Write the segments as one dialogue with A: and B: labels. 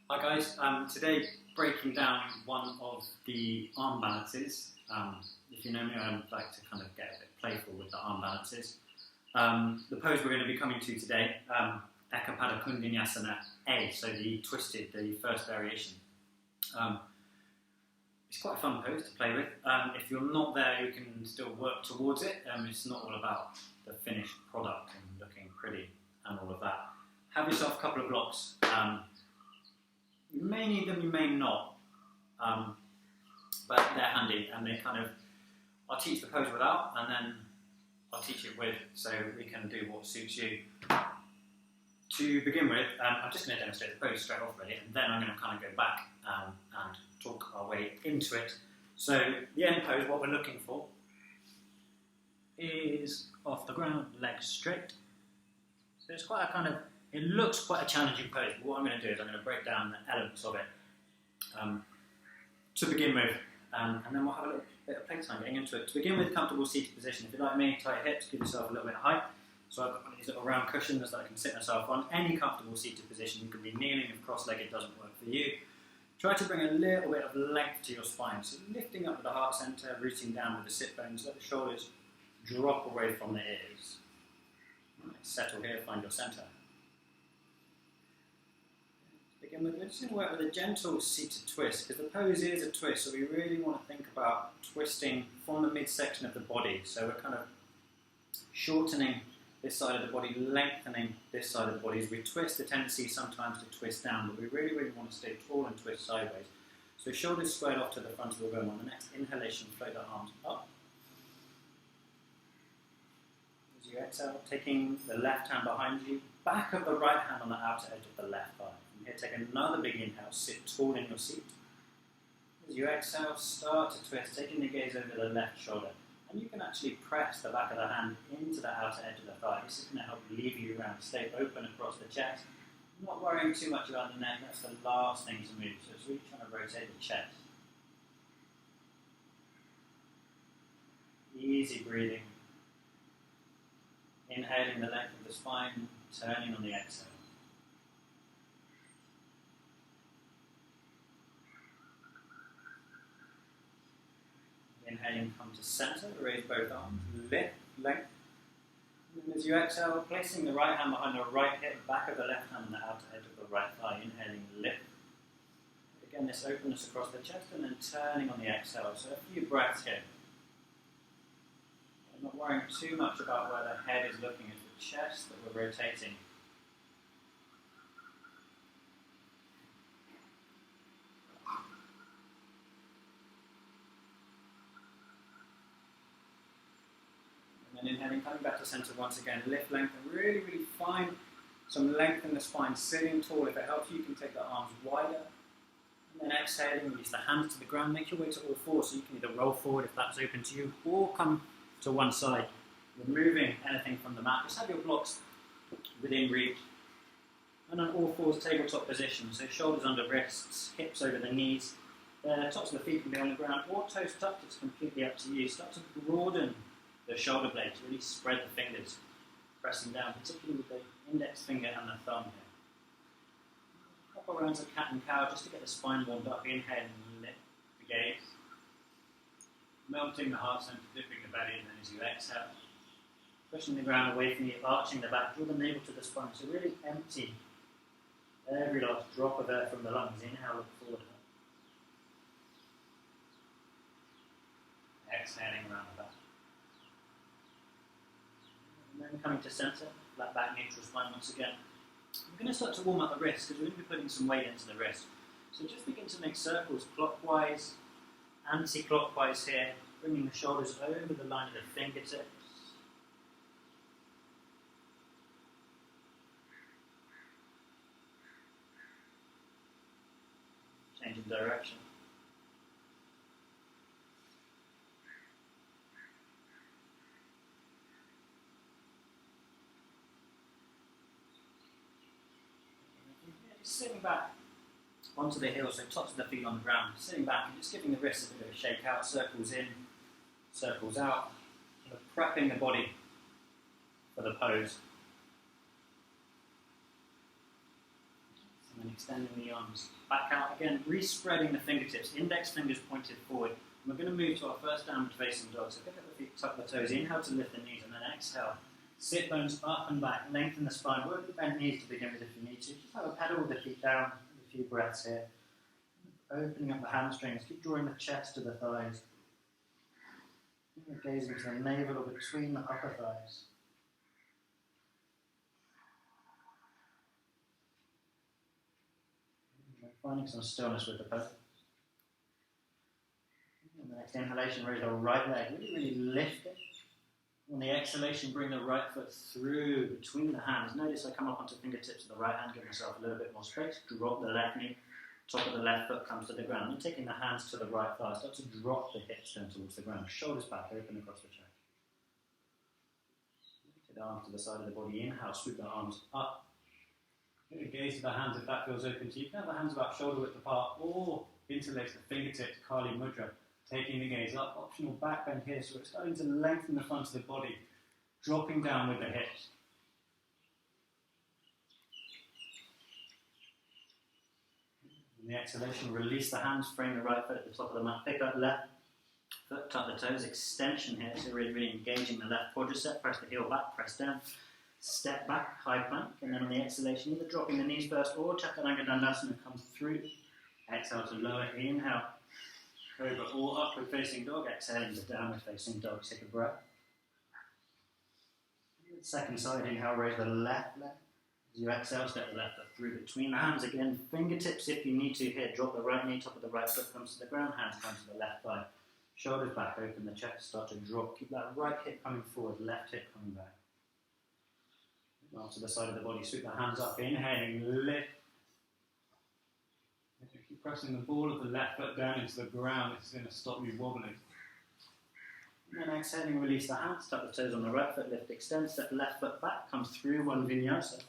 A: Hi guys, today breaking down one of the arm balances. If you know me, I like to kind of get a bit playful with the arm balances. The pose we're going to be coming to today, Eka Pada Koundinyasana A, so the twisted, the first variation. It's quite a fun pose to play with. If you're not there, you can still work towards it. It's not all about the finished product and looking pretty and all of that. Have yourself a couple of blocks. You may need them, you may not, but they're handy and they kind of, I'll teach the pose without and then I'll teach it with, so we can do what suits you. To begin with, I'm just going to demonstrate the pose straight off really, and then I'm going to kind of go back and talk our way into it. So the end pose, what we're looking for is off the ground, legs straight. So it's quite a kind of, it looks quite a challenging pose, but what I'm going to do is I'm going to break down the elements of it to begin with, and then we'll have a little bit of playtime getting into it. To begin with, comfortable seated position. If you're like me, tight hips, give yourself a little bit of height. So I've got one of these little round cushions that I can sit myself on. Any comfortable seated position. You can be kneeling if cross-legged doesn't work for you. Try to bring a little bit of length to your spine. So lifting up to the heart centre, rooting down with the sit bones, let the shoulders drop away from the ears. Right, settle here, find your centre. We're just going to work with a gentle seated twist, because the pose is a twist, so we really want to think about twisting from the midsection of the body. So we're kind of shortening this side of the body, lengthening this side of the body. As we twist, the tendency sometimes to twist down, but we really want to stay tall and twist sideways. So shoulders squared off to the front of the room. On the next inhalation, float the arms up. As you exhale, taking the left hand behind you, back of the right hand on the outer edge of the left thigh. From here, take another big inhale, sit tall in your seat. As you exhale, start to twist, taking the gaze over the left shoulder. And you can actually press the back of the hand into the outer edge of the thigh. This is going to help lever you around, stay open across the chest. Not worrying too much about the neck, that's the last thing to move. So it's really trying to rotate the chest. Easy breathing. Inhaling the length of the spine, turning on the exhale. Inhaling, come to center, raise both arms, lift, length. And as you exhale, placing the right hand behind the right hip, back of the left hand on the outer edge of the right thigh, inhaling, lift. Again, this openness across the chest and then turning on the exhale. So a few breaths here. I'm not worrying too much about where the head is looking, it's the chest that we're rotating. And then inhaling, coming back to center once again, lift, length, and really find some length in the spine, sitting tall. If it helps you, you can take the arms wider. And then exhaling, release the hands to the ground, make your way to all fours, so you can either roll forward if that's open to you, or come to one side, removing anything from the mat. Just have your blocks within reach. And on all fours, tabletop position, so shoulders under wrists, hips over the knees. The tops of the feet can be on the ground, or toes tucked, it's completely up to you. Start to broaden the shoulder blades, really spread the fingers, pressing down, particularly with the index finger and the thumb here. A couple rounds of cat and cow just to get the spine warmed up. Inhale and lift the gaze. Melting the heart center, dipping the belly, and then as you exhale, pushing the ground away from you, arching the back, draw the navel to the spine. So really empty every last drop of air from the lungs. Inhale, look forward. Exhaling around the back. And then coming to center, flat back, neutral spine once again. We're going to start to warm up the wrist because we're going to be putting some weight into the wrist. So just begin to make circles clockwise, anti-clockwise here, bringing the shoulders over the line of the fingertips. Changing direction. Sitting back onto the heels, so tops of the feet on the ground. Sitting back and just giving the wrists a bit of a shake out, circles in, circles out, kind of prepping the body for the pose. And then extending the arms back out again, re-spreading the fingertips, index fingers pointed forward. And we're going to move to our first downward facing dog. So pick up the feet, tuck the toes, inhale to lift the knees, and then exhale. Sit bones up and back, lengthen the spine, work the bent knees to begin with if you need to. Just have a pedal with the feet down, a few breaths here. Opening up the hamstrings, keep drawing the chest to the thighs. Gazing to the navel or between the upper thighs. Finding some stillness with the pose. On the next inhalation, raise the right leg, really lift it. On the exhalation, bring the right foot through between the hands. Notice I come up onto fingertips of the right hand, give myself a little bit more space. Drop the left knee, top of the left foot comes to the ground. And taking the hands to the right thigh, start to drop the hips down towards the ground. Shoulders back, open across the chest. Take the arms to the side of the body. Inhale, swoop the arms up. Gaze to the hands if that feels open to you. You can have the hands about shoulder width apart or interlace the fingertips, Kali Mudra. Taking the gaze up, optional back bend here, so we're starting to lengthen the front of the body, dropping down with the hips. In the exhalation, release the hands, frame the right foot at the top of the mat, pick up left foot, tuck the toes, extension here, so really engaging the left quadricep, press the heel back, press down, step back, high plank, and then on the exhalation, either dropping the knees first or Chaturanga Dandasana, come through, exhale to lower, inhale, Cobra or upward facing dog, exhaling to downward facing dog, take a breath. Second side, inhale, raise the left leg. As you exhale, step the left foot through between the hands again, fingertips if you need to here, drop the right knee, top of the right foot comes to the ground, hands come to the left thigh. Shoulders back, open the chest, start to drop, keep that right hip coming forward, left hip coming back. Onto the side of the body, sweep the hands up, inhaling, lift. Keep pressing the ball of the left foot down into the ground, this is going to stop you wobbling. And then exhaling, release the hands, tuck the toes on the right foot, lift, extend, step left foot back, comes through one vinyasa.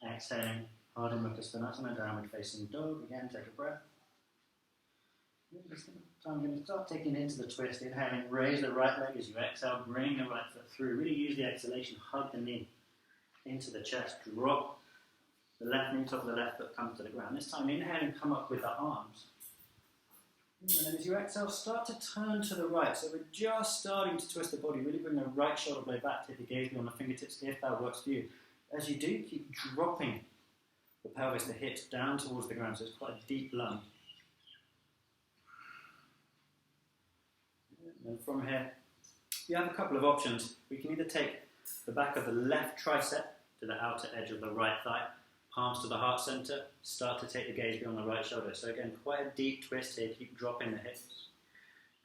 A: Exhaling, Ardha Mukha Svanasana, downward facing dog, again take a breath. I'm going to start taking it into the twist, inhaling, raise the right leg as you exhale, bring the right foot through, really use the exhalation, hug the knee into the chest, drop the left knee, top of the left foot comes to the ground. This time inhaling, come up with the arms. And then as you exhale, start to turn to the right. So we're just starting to twist the body, really bring the right shoulder blade back, take the gaze beyond the fingertips if that works for you. As you do, keep dropping the pelvis, the hips down towards the ground, so it's quite a deep lunge. And from here, you have a couple of options. We can either take the back of the left tricep to the outer edge of the right thigh, palms to the heart center, start to take the gaze beyond the right shoulder. So again, quite a deep twist here, keep dropping the hips.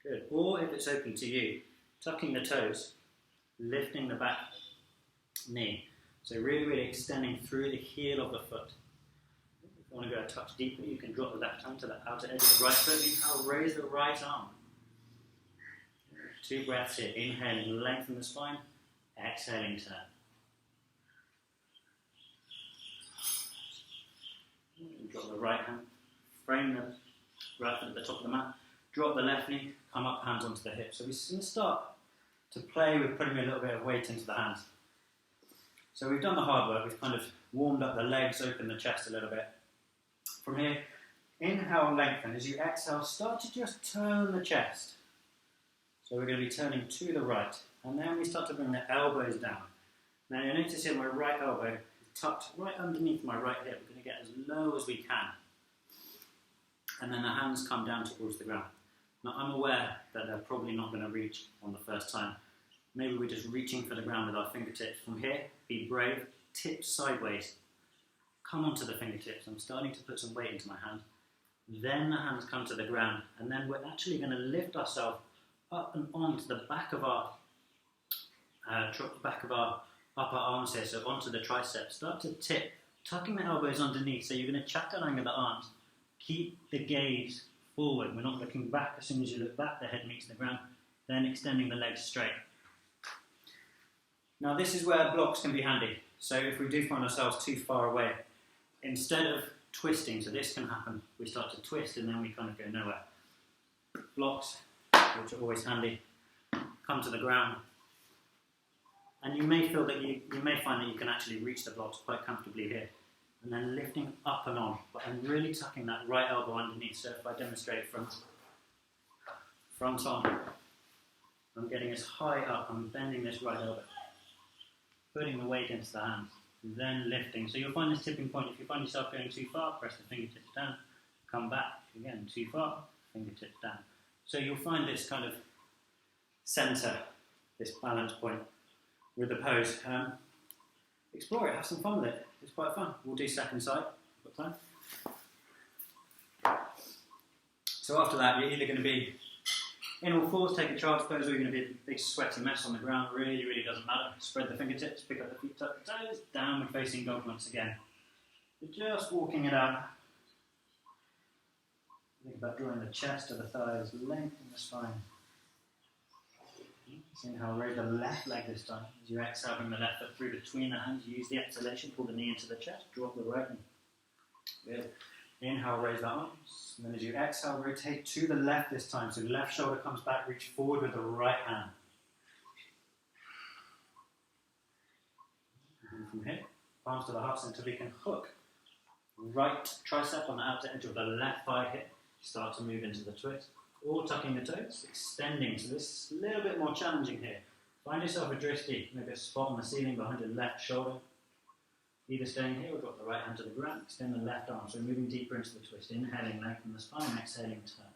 A: Good. Or if it's open to you, tucking the toes, lifting the back knee. So really extending through the heel of the foot. If you want to go a touch deeper, you can drop the left hand to the outer edge of the right foot. Inhale, raise the right arm. 2 breaths here. Inhaling, lengthen the spine. Exhaling, turn. Drop the right hand. Frame the right foot at the top of the mat. Drop the left knee. Come up, hands onto the hips. So we're going to start to play with putting a little bit of weight into the hands. So we've done the hard work. We've kind of warmed up the legs, opened the chest a little bit. From here, inhale, lengthen. As you exhale, start to just turn the chest. So we're going to be turning to the right. And then we start to bring the elbows down. Now you'll notice here my right elbow is tucked right underneath my right hip. We're going to get as low as we can. And then the hands come down towards the ground. Now I'm aware that they're probably not going to reach on the first time. Maybe we're just reaching for the ground with our fingertips. From here, be brave, tips sideways. Come onto the fingertips. I'm starting to put some weight into my hand. Then the hands come to the ground. And then we're actually going to lift ourselves up and onto the back of our upper arms here, so onto the triceps. Start to tip, tucking the elbows underneath. So you're going to chaturanga the arms. Keep the gaze forward. We're not looking back. As soon as you look back, the head meets the ground. Then extending the legs straight. Now this is where blocks can be handy. So if we do find ourselves too far away, instead of twisting, so this can happen, we start to twist and then we kind of go nowhere. Blocks, which are always handy, come to the ground. And you may feel that you may find that you can actually reach the blocks quite comfortably here. And then lifting up and on, but I'm really tucking that right elbow underneath. So if I demonstrate from front on, I'm getting as high up, I'm bending this right elbow, putting the weight into the hands, then lifting. So you'll find this tipping point. If you find yourself going too far, press the fingertips down, come back, again, too far, fingertips down. So you'll find this kind of center, this balance point with the pose. Explore it, have some fun with it. It's quite fun. We'll do second side. Got time? So after that, you're either going to be in all fours, take a child's pose, or you're going to be a big sweaty mess on the ground. Really, really doesn't matter. Spread the fingertips, pick up the feet, tuck the toes, downward facing dog once again. You're just walking it out. Think about drawing the chest to the thighs, lengthen the spine. Inhale, raise the left leg this time. As you exhale, bring the left foot through between the hands. Use the exhalation, pull the knee into the chest, drop the right knee. Good. Inhale, raise the arms. And then as you exhale, rotate to the left this time. So left shoulder comes back, reach forward with the right hand. And from here, palms to the heart center, we can hook. Right tricep on the outer edge of the left thigh here. Start to move into the twist. Or tucking the toes, extending. So this is a little bit more challenging here. Find yourself a drishti, maybe a spot on the ceiling behind your left shoulder. Either staying here or drop the right hand to the ground, extend the left arm. So moving deeper into the twist. Inhaling, lengthen the spine, exhaling, turn.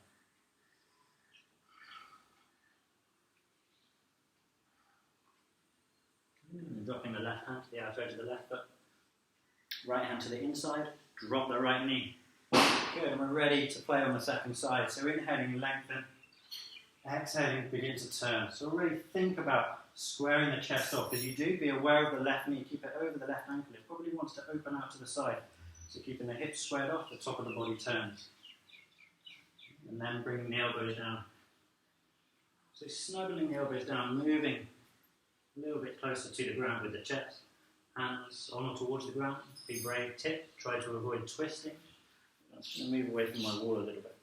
A: And dropping the left hand to the outer edge of the left foot. Right hand to the inside, drop the right knee. Good, and we're ready to play on the second side. So inhaling, lengthen. Exhaling, begin to turn. So really think about squaring the chest off. As you do, be aware of the left knee. Keep it over the left ankle. It probably wants to open out to the side. So keeping the hips squared off, the top of the body turns. And then bringing the elbows down. So snuggling the elbows down, moving a little bit closer to the ground with the chest. Hands on or towards the ground. Be brave, tip. Try to avoid twisting. I'm just going to move away from my wall a little bit.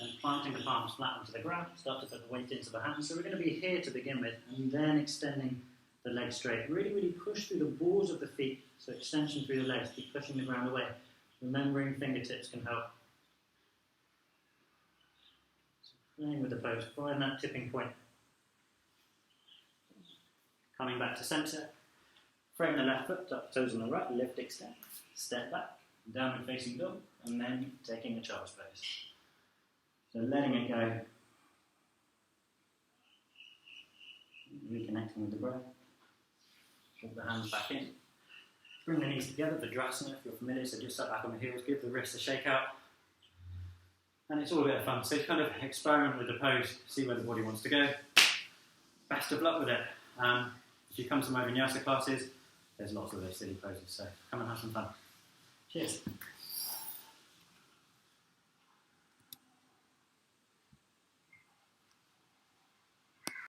A: And planting the palms flat onto the ground, start to put the weight into the hands. So we're going to be here to begin with, and then extending the legs straight. Really, really push through the balls of the feet, so extension through the legs, keep pushing the ground away. Remembering fingertips can help. So playing with the pose, find that tipping point. Coming back to centre, frame the left foot, tuck toes on the right, lift, extend, step back, downward facing dog, and then taking a child's pose. So letting it go, reconnecting with the breath, put the hands back in, bring the knees together, Vajrasana if you're familiar, so just sit back on the heels, give the wrists a shake out, and it's all a bit of fun. So kind of experiment with the pose, see where the body wants to go. Best of luck with it. If you come to my vinyasa classes, there's lots of those silly poses, so come and have some fun. Cheers.